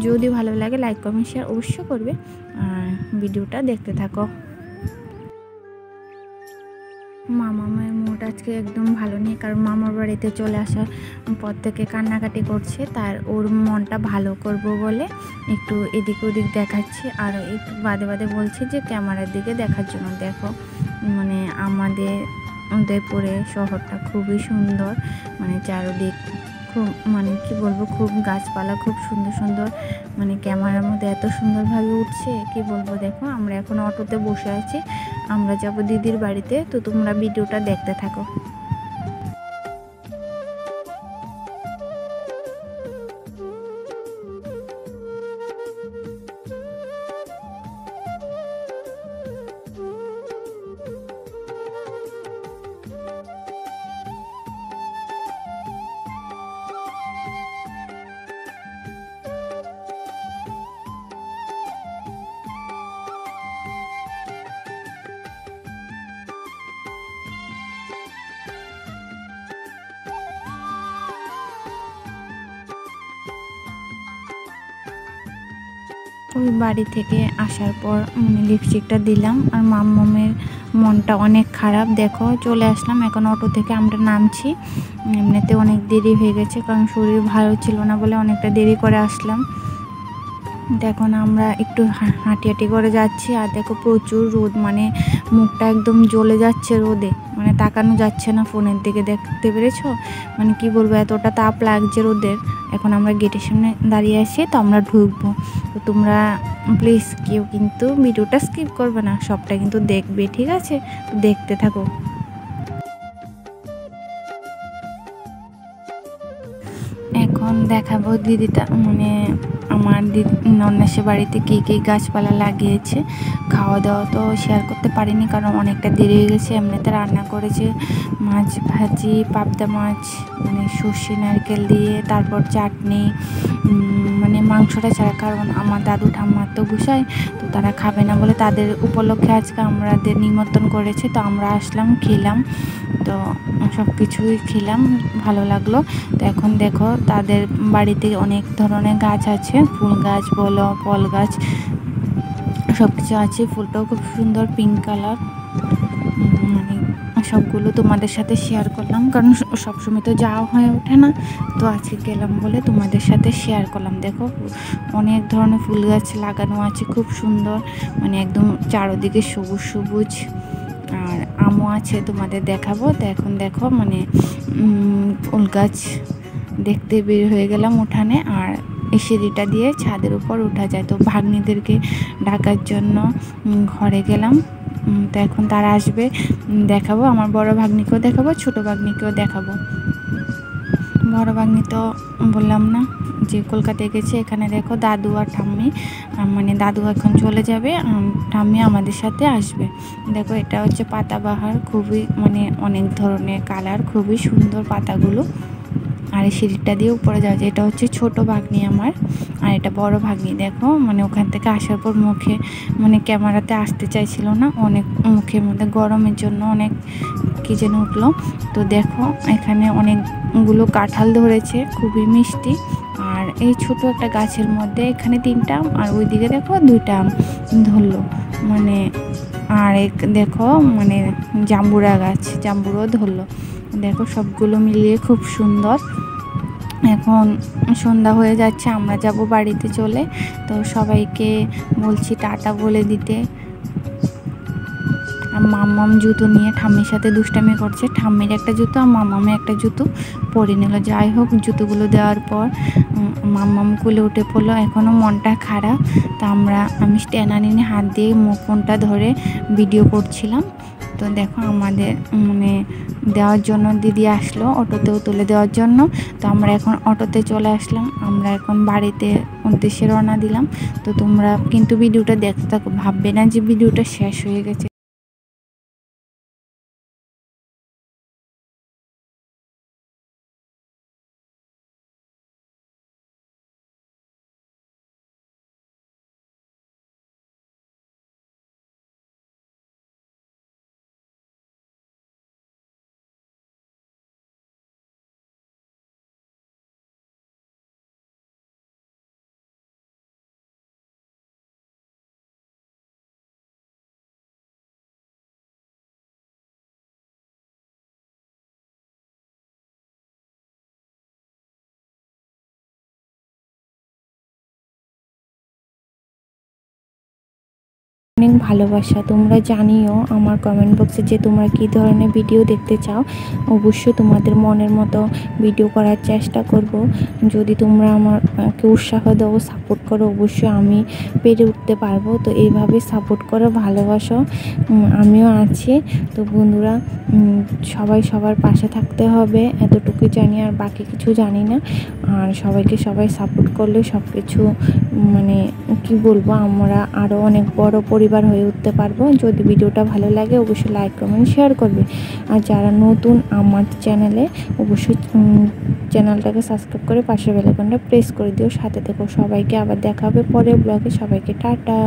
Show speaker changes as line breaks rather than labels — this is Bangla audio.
যদি ভালো লাগে লাইক কমেন্ট শেয়ার অবশ্যই করবে, আর ভিডিওটা দেখতে থাকো। মামামের মুড আজকে একদম ভালো নেই, কারণ মামার বাড়িতে চলে আসার পর থেকে কান্নাকাটি করছে। তার ওর মনটা ভালো করব বলে একটু এদিক ওদিক দেখাচ্ছে, আর একটু বাদে বাদে বলছে যে ক্যামেরার দিকে দেখার জন্য। দেখো মানে আমাদের উদয়পুরে শহরটা খুবই সুন্দর, মানে চারদিক খুব মানে কি বলবো, খুব গাছপালা, খুব সুন্দর সুন্দর, মানে ক্যামেরার মধ্যে এত সুন্দরভাবে উঠছে কি বলবো। দেখো আমরা এখন অটোতে বসে আছি, আমরা যাব দিদির বাড়িতে, তো তোমরা ভিডিওটা দেখতে থাকো। ওই বাড়ি থেকে আসার পর লিপস্টিকটা দিলাম, আর মাম্মামের মনটা অনেক খারাপ। দেখো চলে আসলাম, এখন অটো থেকে আমরা নামছি। এমনিতে অনেক দেরি হয়ে গেছে, কারণ শরীর ভালো ছিল না বলে অনেকটা দেরি করে আসলাম। দেখো না আমরা একটু হাঁটি হাঁটি করে যাচ্ছি, আর দেখো প্রচুর রোদ, মানে মুখটা একদম জ্বলে যাচ্ছে রোদে, মানে তাকানো যাচ্ছে না ফোনের দিকে, দেখতে পেরেছো? মানে কি বলবো, এতটা তাপ লাগছে রোদের। এখন আমরা গেটের সামনে দাঁড়িয়ে আছি, তো আমরা ঢুকবো। তো তোমরা প্লিজ কেউ কিন্তু ভিডিওটা স্কিপ করবে না, সবটা কিন্তু দেখবে, ঠিক আছে? তো দেখতে থাকো। এখন দেখাবো দিদিটা, মানে আমার দিদি নন্নাসের বাড়িতে কী কী গাছপালা লাগিয়েছে। খাওয়া দাওয়া তো শেয়ার করতে পারিনি, কারণ অনেকটা দেরি হয়ে গেছে। এমনিতে রান্না করেছে মাছ ভাজি, পাবদা মাছ, মানে সর্ষে নারকেল দিয়ে, তারপর চাটনি, মানে মাংসটা ছাড়া, কারণ আমার দাদু ঠাম্মার তো গুছায়, তো তারা খাবে না বলে তাদের উপলক্ষে আজকে আমাদের নিমন্ত্রণ করেছে। তো আমরা আসলাম, খেলাম, তো সব কিছুই খেলাম, ভালো লাগলো। তো এখন দেখো তাদের বাড়িতে অনেক ধরনের গাছ আছে, ফুল গাছ বলো, ফল গাছ, সব কিছু আছে। ফুলটাও খুব সুন্দর, পিঙ্ক কালার। মানে সবগুলো তোমাদের সাথে শেয়ার করলাম, কারণ সবসময় তো যাওয়া হয়ে ওঠে না, তো আজকে গেলাম বলে তোমাদের সাথে শেয়ার করলাম। দেখো অনেক ধরনের ফুল গাছ লাগানো আছে, খুব সুন্দর, মানে একদম চারদিকে সবুজ সবুজ। আর আমও আছে, তোমাদের দেখাবো। তো এখন দেখো মানে ফুল গাছ দেখতে বের হয়ে গেলাম উঠানে, আর এই সিঁড়িটা দিয়ে ছাদের উপর উঠা যায়। তো ভাগ্নিদেরকে ডাকার জন্য ঘরে গেলাম। তো এখন তারা আসবে, দেখাবো। আমার বড় ভাগ্নিকেও দেখাবো, ছোট ভাগ্নিকেও দেখাবো। বড় ভাগ্নি তো বললাম না যে কলকাতায় গেছে। এখানে দেখো দাদু আর ঠাম্মি, মানে দাদু এখন চলে যাবে, ঠাম্মি আমাদের সাথে আসবে। দেখো এটা হচ্ছে পাতাবাহার, খুবই মানে অনেক ধরনের কালার, খুবই সুন্দর পাতাগুলো। আর এই সিঁড়িটা দিয়ে উপরে যাওয়া যায়। এটা হচ্ছে ছোট ভাগ্নি আমার, আর এটা বড় ভাগ্নি। দেখো মানে ওখান থেকে আসার পর মুখে, মানে ক্যামেরাতে আসতে চাইছিল না, অনেক মুখের মধ্যে গরমের জন্য অনেক কী যেন উঠলো। তো দেখো এখানে অনেকগুলো কাঁঠাল ধরেছে, খুবই মিষ্টি। আর এই ছোট একটা গাছের মধ্যে এখানে 3টা আম, আর ওইদিকে দেখো 2টা আম ধরলো, মানে আর দেখো মানে জাম্বুরা গাছ, জাম্বুরও ধরলো। দেখো সবগুলো মিলিয়ে খুব সুন্দর। এখন সন্ধ্যা হয়ে যাচ্ছে, আমরা যাব বাড়িতে চলে। তো সবাইকে বলছি টাটা বলে দিতে। আর মাম্মাম জুতো নিয়ে ঠাম্মির সাথে দুষ্টামি করছে, ঠাম্মির একটা জুতো আর মাম্মামে একটা জুতো পরে নিল। যাই হোক, জুতোগুলো দেওয়ার পর মাম্মাম কোলে উঠে পড়লো। এখনও মনটা খারাপ। তা আমি স্ট্যান্ড নিয়ে হাত দিয়ে ফোনটা ধরে ভিডিও করছিলাম। তো দেখো আমাদের মানে দেওয়ার জন্য দিদি আসলো, অটোতেও তুলে দেওয়ার জন্য। তো আমরা এখন অটোতে চলে আসলাম, আমরা এখন বাড়িতে উদ্দেশ্যে রওনা দিলাম। তো তোমরা কিন্তু ভিডিওটা দেখতে থাকো, ভাববে না যে ভিডিওটা শেষ হয়ে গেছে। অনেক ভালোবাসা। তোমরা জানিও আমার কমেন্ট বক্সে যে তোমরা কী ধরনের ভিডিও দেখতে চাও। অবশ্যই তোমাদের মনের মতো ভিডিও করার চেষ্টা করব। যদি তোমরা আমাকে উৎসাহ দাও, সাপোর্ট করো, অবশ্যই আমি পেরে উঠতে পারবো। তো এইভাবে সাপোর্ট করো, ভালোবাসো, আমিও আছি। তো বন্ধুরা, সবাই সবার পাশে থাকতে হবে, এতটুকুই জানি, আর বাকি কিছু জানি না। আর সবাইকে সবাই সাপোর্ট করলে সব কিছু মানে কি বলবো, আমরা আরও অনেক বড় পরিবার হয়ে উঠতে পারবো। যদি ভিডিওটা ভালো লাগে অবশ্যই লাইক কমেন্ট শেয়ার করবে। আর যারা নতুন আমার চ্যানেলে, অবশ্যই চ্যানেলটাকে সাবস্ক্রাইব করে পাশের বেল আইকনটা প্রেস করে দিও, সাথে থেকো। সবাইকে আবার দেখা হবে পরের ব্লগে। সবাইকে টাটা।